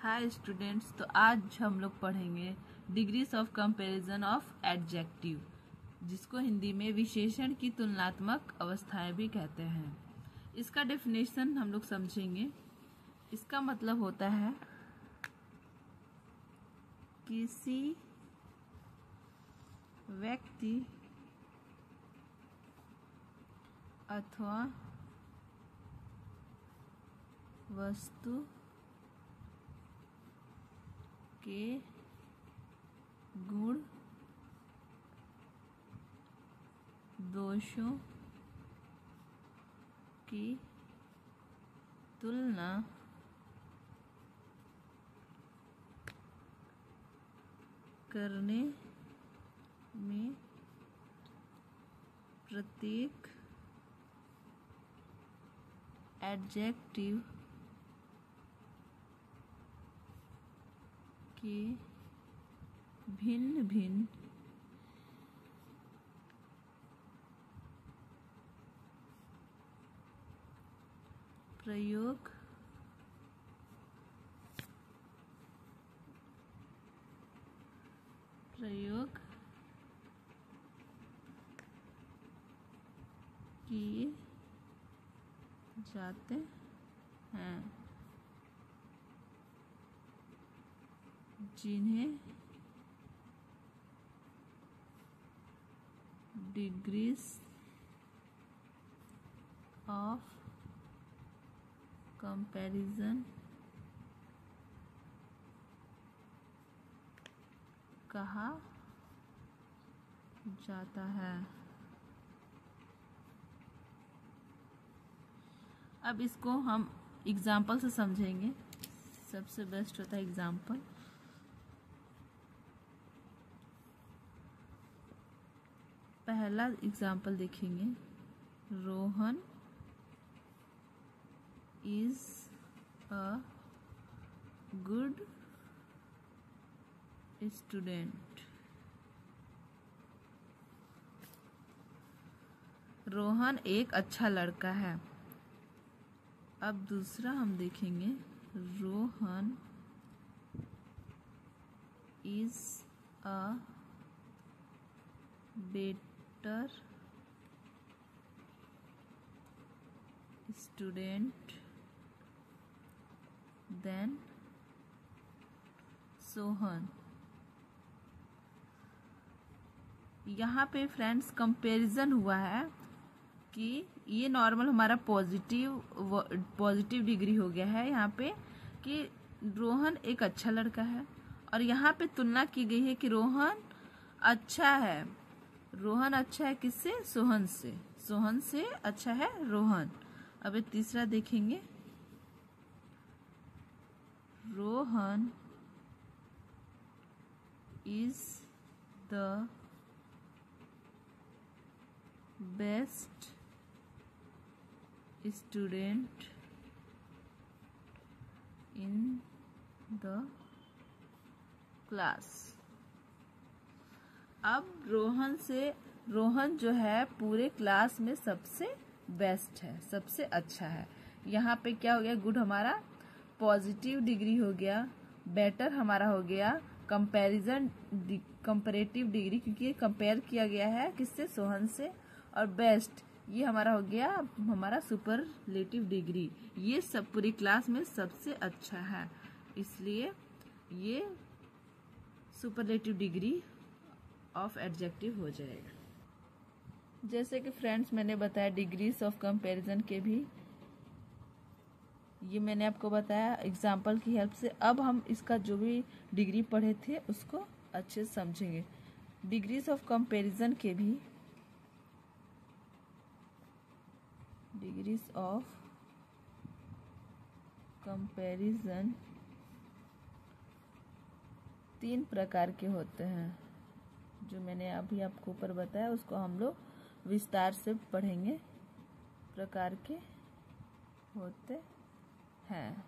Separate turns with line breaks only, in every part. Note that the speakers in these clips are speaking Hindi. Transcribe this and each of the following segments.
हाय स्टूडेंट्स, तो आज हम लोग पढ़ेंगे degrees of comparison of adjective, जिसको हिंदी में विशेषण की तुलनात्मक अवस्थाएं भी कहते हैं। इसका डेफिनेशन हम लोग समझेंगे। इसका मतलब होता है किसी व्यक्ति अथवा वस्तु के गुण, दोषों की तुलना करने में प्रत्येक एडजेक्टिव के भिन्न भिन्न प्रयोग किए जाते हैं, जिन्हें डिग्रीज ऑफ कंपैरिजन कहा जाता है। अब इसको हम एग्जाम्पल से समझेंगे। सबसे बेस्ट होता है एग्जाम्पल। पहला एग्जाम्पल देखेंगे, Rohan is a good student. Rohan एक अच्छा लड़का है। अब दूसरा हम देखेंगे, Rohan is a better student than Sohan. यहाँ पे फ्रेंड्स कंपैरिजन हुआ है कि ये नॉर्मल हमारा पॉजिटिव डिग्री हो गया है यहाँ पे कि रोहन एक अच्छा लड़का है, और यहाँ पे तुलना की गई है कि रोहन अच्छा है। रोहन अच्छा है किससे? सोहन से। सोहन से अच्छा है रोहन। अब एक तीसरा देखेंगे, Rohan is the best student in the class. अब रोहन जो है पूरे क्लास में सबसे बेस्ट है, सबसे अच्छा है। यहाँ पे क्या हो गया? गुड हमारा पॉजिटिव डिग्री हो गया, बेटर हमारा हो गया कंपैरेटिव डिग्री, क्योंकि ये कंपेयर किया गया है किससे? सोहन से। और बेस्ट ये हमारा हो गया हमारा सुपरलेटिव डिग्री। ये सब पूरी क्लास में सबसे अच्छा है, इसलिए ये सुपरलेटिव डिग्री ऑफ एडजेक्टिव हो जाएगा। जैसे कि फ्रेंड्स मैंने बताया डिग्रीज ऑफ कंपैरिजन के भी, ये मैंने आपको बताया एग्जाम्पल की हेल्प से। अब हम इसका जो भी डिग्री पढ़े थे उसको अच्छे से समझेंगे। डिग्रीज ऑफ कंपैरिजन के भी, डिग्रीज ऑफ कंपैरिजन 3 प्रकार के होते हैं। जो मैंने अभी आपको ऊपर बताया उसको हम लोग विस्तार से पढ़ेंगे। प्रकार के होते हैं,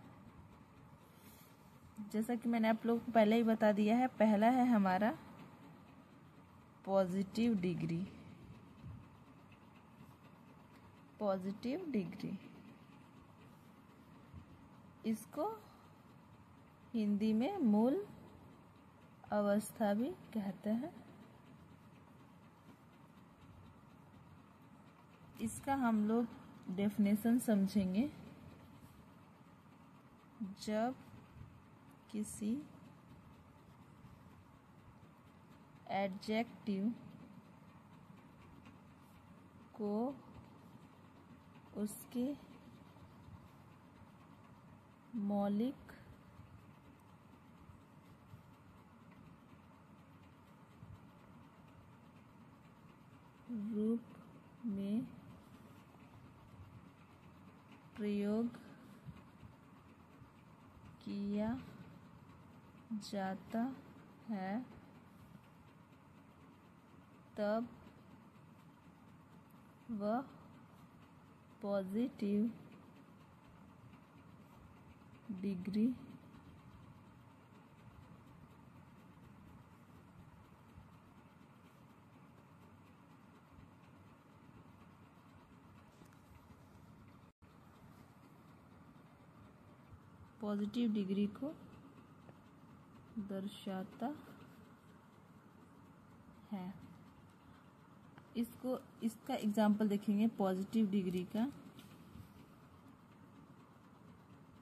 जैसा कि मैंने आप लोग को पहले ही बता दिया है। पहला है हमारा पॉजिटिव डिग्री। पॉजिटिव डिग्री, इसको हिंदी में मूल अवस्था भी कहते हैं। इसका हम लोग डेफिनेशन समझेंगे। जब किसी एडजेक्टिव को उसके मौलिक रूप में प्रयोग किया जाता है तब वह पॉजिटिव डिग्री को दर्शाता है। इसका एग्जाम्पल देखेंगे पॉजिटिव डिग्री का।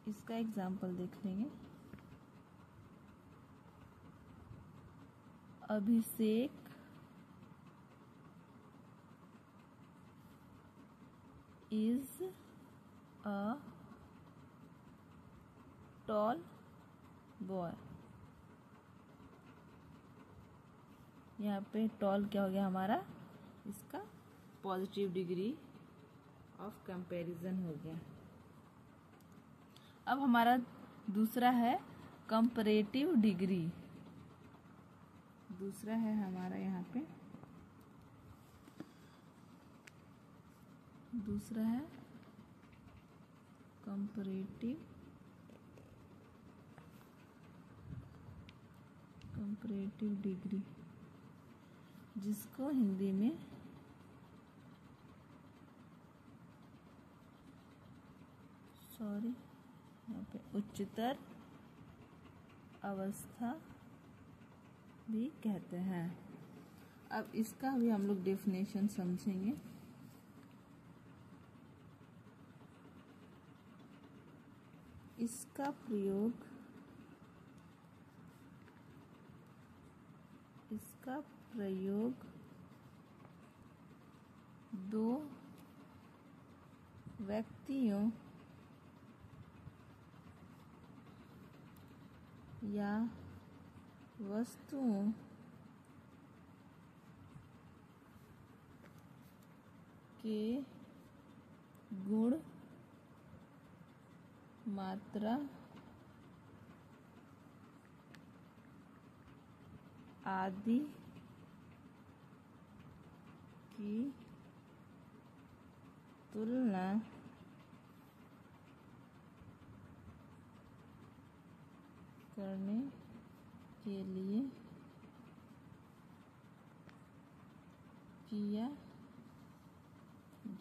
इसका एग्जाम्पल देख लेंगे। अभिषेक इज अ टॉल बॉय। यहाँ पे टॉल क्या हो गया हमारा, इसका पॉजिटिव डिग्री ऑफ कंपैरिजन हो गया। अब हमारा दूसरा है कंपैरेटिव डिग्री। दूसरा है हमारा यहाँ पे दूसरा है कंपैरेटिव डिग्री, जिसको हिंदी में यहाँ पे उच्चतर अवस्था भी कहते हैं। अब इसका भी हम लोग डेफिनेशन समझेंगे। इसका प्रयोग दो व्यक्तियों या वस्तुओं के गुण, मात्रा आदि की तुलना करने के लिए किया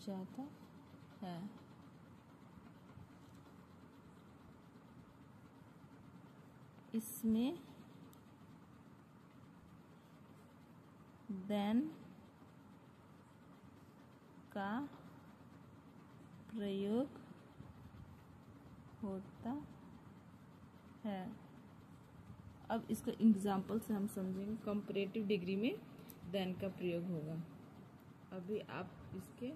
जाता है। इसमें देन का प्रयोग होता है। अब इसका एग्जाम्पल से हम समझेंगे। कंपैरेटिव डिग्री में देन का प्रयोग होगा। अभी आप इसके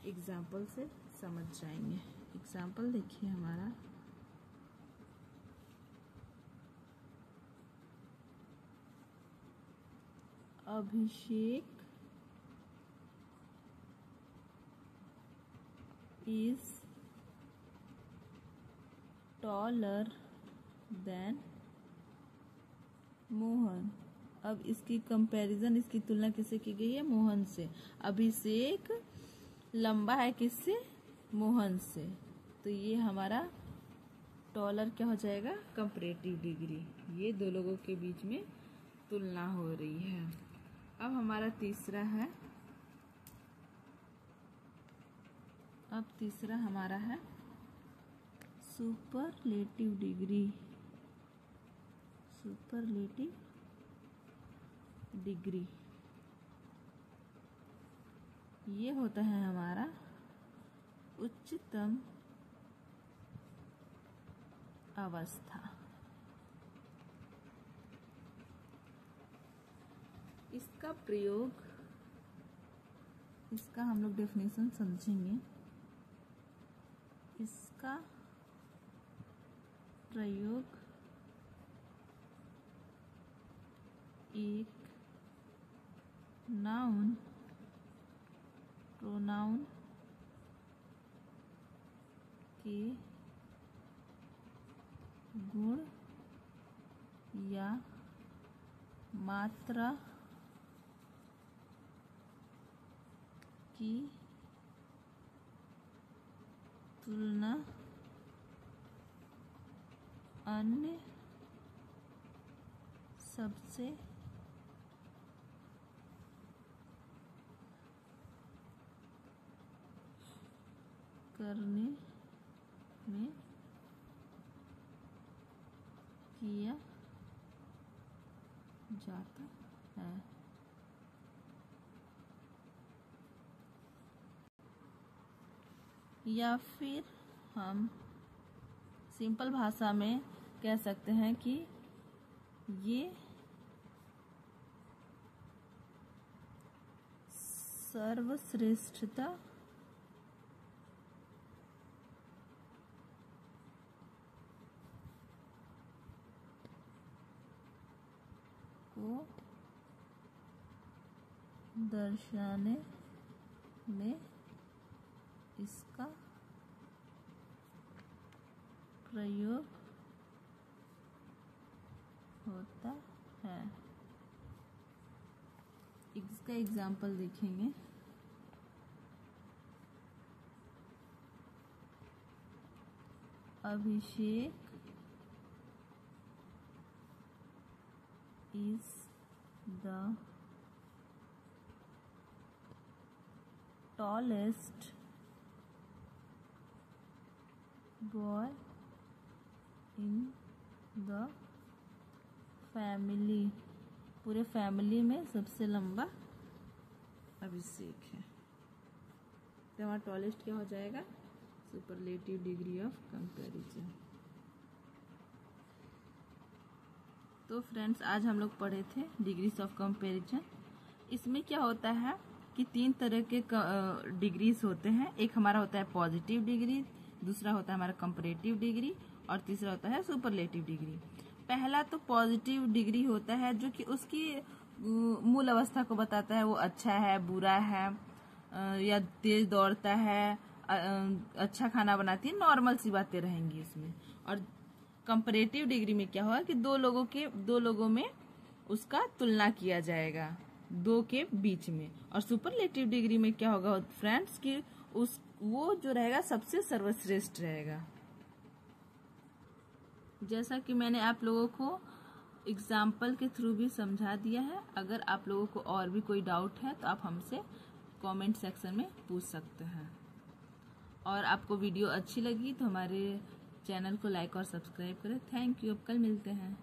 एग्जाम्पल से समझ जाएंगे। एग्जाम्पल देखिए हमारा, अभिषेक is taller than मोहन। अब इसकी कंपैरिजन, इसकी तुलना किससे की गई है? मोहन से। अभिषेक लंबा है किससे? मोहन से। तो ये हमारा टॉलर क्या हो जाएगा? Comparative degree. ये दो लोगों के बीच में तुलना हो रही है। अब हमारा तीसरा है, अब तीसरा हमारा है सुपरलेटिव डिग्री। सुपरलेटिव डिग्री, ये होता है हमारा उच्चतम अवस्था। इसका प्रयोग, इसका हम लोग डेफिनेशन समझेंगे। इसका प्रयोग एक नाउन प्रोनाउन के गुण या मात्रा की तुलना अन्य सबसे करने में किया जाता है। या फिर हम सिंपल भाषा में कह सकते हैं कि ये सर्वश्रेष्ठता को दर्शाने में इसका प्रयोग होता है। इसका एग्जाम्पल देखेंगे। अभिषेक is the tallest boy in the family, पूरे फैमिली में सबसे लंबा अभिषेक है। तो हमारा टॉलेस्ट क्या हो जाएगा? Superlative degree of comparison. तो फ्रेंड्स, आज हम लोग पढ़े थे डिग्रीज ऑफ कंपैरिजन। इसमें क्या होता है कि 3 तरह के डिग्रीज होते हैं। एक हमारा होता है पॉजिटिव डिग्री, दूसरा होता है हमारा कंपैरेटिव डिग्री, और तीसरा होता है सुपरलेटिव डिग्री। पहला तो पॉजिटिव डिग्री होता है, जो कि उसकी मूल अवस्था को बताता है। वो अच्छा है, बुरा है, या तेज दौड़ता है, अच्छा खाना बनाती है, नॉर्मल सी बातें रहेंगी इसमें। और कंपैरेटिव डिग्री में क्या होगा कि दो लोगों में उसका तुलना किया जाएगा, 2 के बीच में। और सुपरलेटिव डिग्री में क्या होगा फ्रेंड्स कि वो जो रहेगा सबसे सर्वश्रेष्ठ रहेगा। जैसा कि मैंने आप लोगों को एग्जाम्पल के थ्रू भी समझा दिया है। अगर आप लोगों को और भी कोई डाउट है तो आप हमसे कमेंट सेक्शन में पूछ सकते हैं। और आपको वीडियो अच्छी लगी तो हमारे चैनल को लाइक और सब्सक्राइब करें। Thank you. अब कल मिलते हैं।